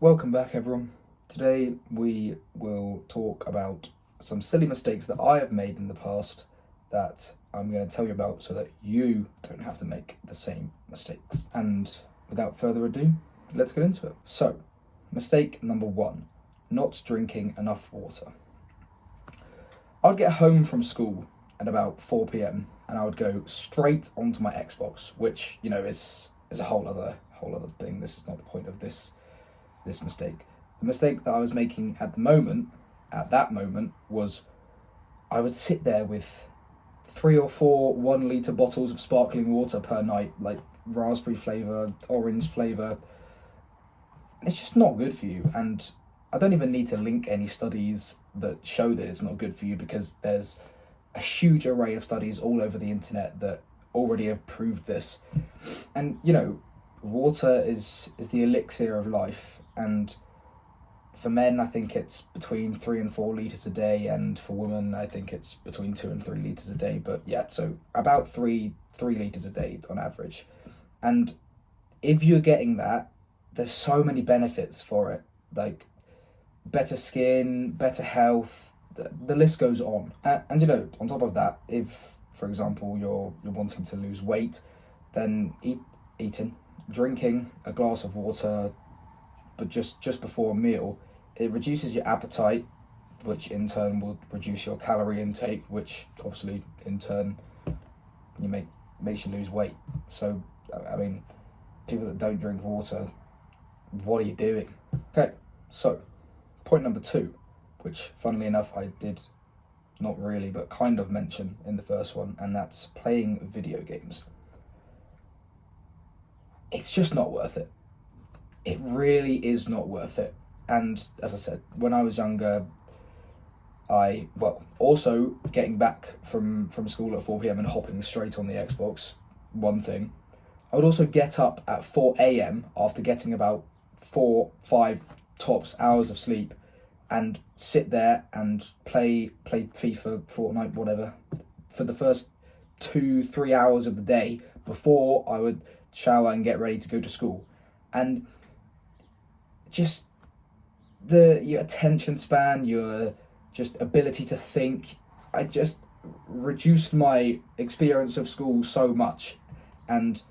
Welcome back, everyone. Today we will talk about some silly mistakes that I have made in the past that I'm going to tell you about so that you don't have to make the same mistakes. And without further ado, let's get into it. So, mistake number one, not drinking enough water. I'd get home from school at about 4 p.m. and I would go straight onto my Xbox, which, is a whole other thing. This is not the point of this mistake. The mistake that I was making at that moment, was I would sit there with 3 or 4 1 litre bottles of sparkling water per night, like raspberry flavour, orange flavour. It's just not good for you, and I don't even need to link any studies that show that it's not good for you, because there's a huge array of studies all over the internet that already have proved this. And water is the elixir of life, and for men I think it's between 3 and 4 litres a day, and for women I think it's between 2 and 3 litres a day, but yeah, so about 3 litres a day on average. And if you're getting that, there's so many benefits for it, like better skin, better health, the list goes on. And on top of that, if for example you're wanting to lose weight, then drinking a glass of water, but just before a meal, it reduces your appetite, which in turn will reduce your calorie intake, which obviously in turn makes you lose weight. So I mean, people that don't drink water, what are you doing? Okay, so point number 2, which funnily enough I did not really but kind of mention in the first one, and that's playing video games. It's just not worth it. It really is not worth it. And as I said, when I was younger, also getting back from school at 4 p.m. and hopping straight on the Xbox, one thing. I would also get up at 4 a.m. after getting about 4-5 tops hours of sleep and sit there and play FIFA, Fortnite, whatever, for the first 2-3 hours of the day before I would shower and get ready to go to school. And just your attention span, your just ability to think, I just reduced my experience of school so much. And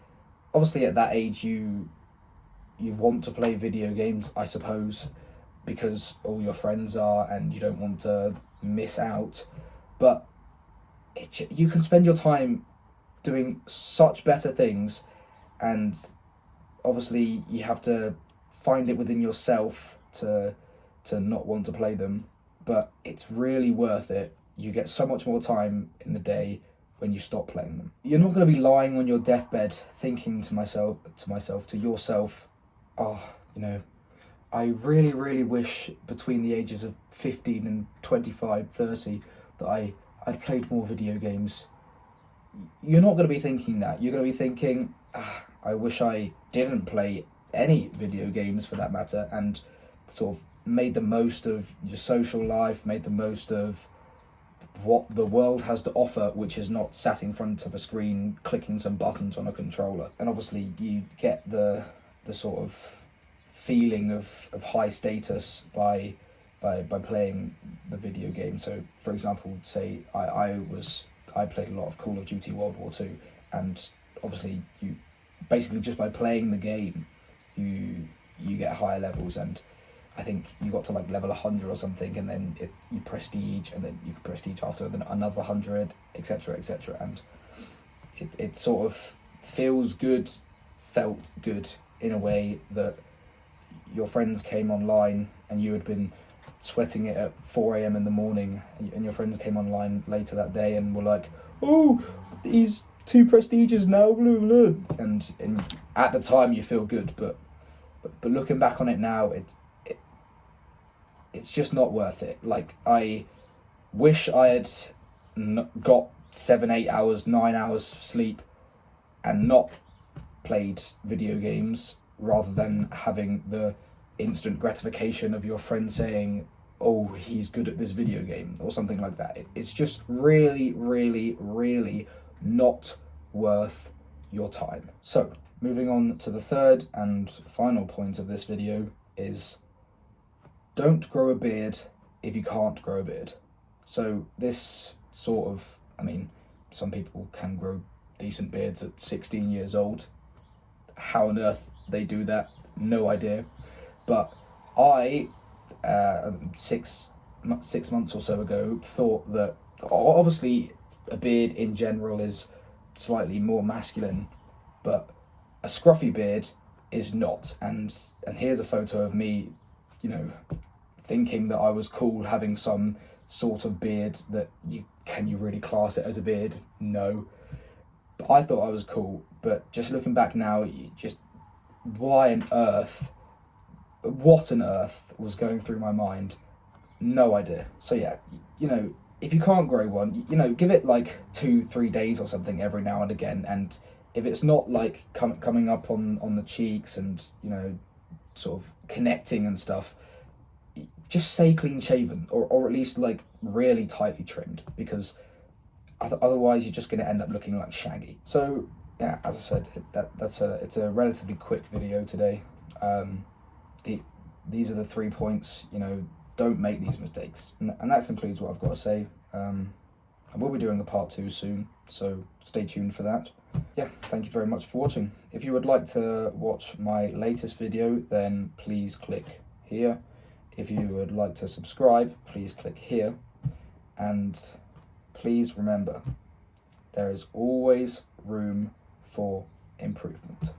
obviously at that age you want to play video games, I suppose, because all your friends are and you don't want to miss out. But you can spend your time doing such better things, and obviously you have to find it within yourself to not want to play them, but it's really worth it. You get so much more time in the day when you stop playing them. You're not going to be lying on your deathbed thinking to yourself, oh, I really, really wish between the ages of 15 and 25, 30 that I'd played more video games. You're not going to be thinking that. You're going to be thinking, I wish I didn't play any video games for that matter, and sort of made the most of your social life, made the most of what the world has to offer, which is not sat in front of a screen clicking some buttons on a controller. And obviously you get the sort of feeling of high status by playing the video game. So for example, say I played a lot of Call of Duty World War II, and obviously you basically just by playing the game you get higher levels, and I think you got to like level 100 or something, and then you prestige, and then you can prestige after then another 100, etc., and it sort of felt good in a way that your friends came online and you had been sweating it at 4 a.m. in the morning, and your friends came online later that day and were like, oh, these 2 prestiges now, blah, blah. And at the time you feel good, but looking back on it now, it's just not worth it. Like, I wish I had got 7-8 hours, 9 hours sleep and not played video games, rather than having the instant gratification of your friend saying, oh, he's good at this video game, or something like that. It's just really, really, really not worth your time. So, moving on to the third and final point of this video, is don't grow a beard if you can't grow a beard. So this sort of, I mean, some people can grow decent beards at 16 years old. How on earth they do that, no idea. But I, 6 months or so ago, thought that obviously a beard in general is slightly more masculine, but a scruffy beard is not. And here's a photo of me, you know, thinking that I was cool having some sort of beard that can you really class it as a beard? No. But I thought I was cool, but just looking back now, what on earth was going through my mind? No idea. So yeah, you know, if you can't grow one, you know, give it like 2-3 days or something every now and again, and if it's not like coming up on the cheeks and, you know, sort of connecting and stuff, just stay clean shaven, or at least like really tightly trimmed, because otherwise you're just going to end up looking like Shaggy. So yeah, as I said, it's a relatively quick video today. These are the 3 points. You know, don't make these mistakes, and that concludes what I've got to say. I will be doing a part 2 soon, so stay tuned for that. Yeah, thank you very much for watching. If you would like to watch my latest video, then please click here. If you would like to subscribe, please click here. And please remember, there is always room for improvement.